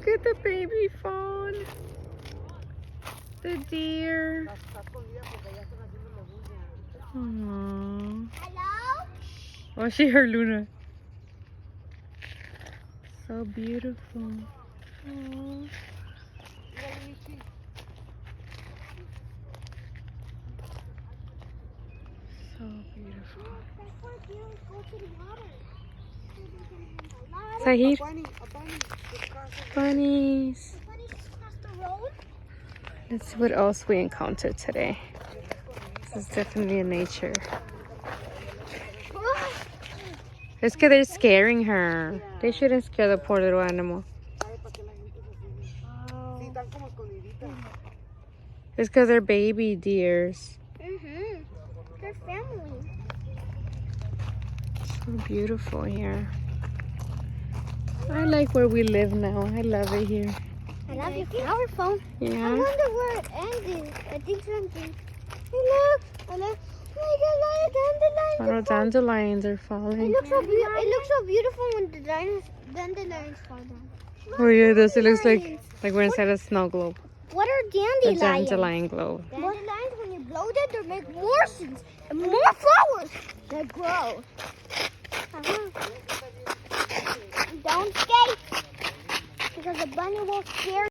Look at the baby fawn. The deer. Aww. Hello? Oh, she heard Luna. So beautiful. Aww. So beautiful. Sahir. Bunnies. Let's see what else we encountered today. This is definitely a nature. It's because they're scaring her. They shouldn't scare the poor little animal. It's because they're baby deers. They're family. So beautiful here. I like where we live now. I love it here. I love your flower phone. Yeah. I wonder where it ended. I think something. Hello. Hello. Oh my God, Dandelions are falling. It looks so beautiful when the dandelions fall down. Oh yeah, it does. It looks like we're inside a snow globe. What are A dandelions? dandelion globe. Dandelions, when you blow them, they make more seeds and more flowers that grow. Don't skate, because the bunny will scare you.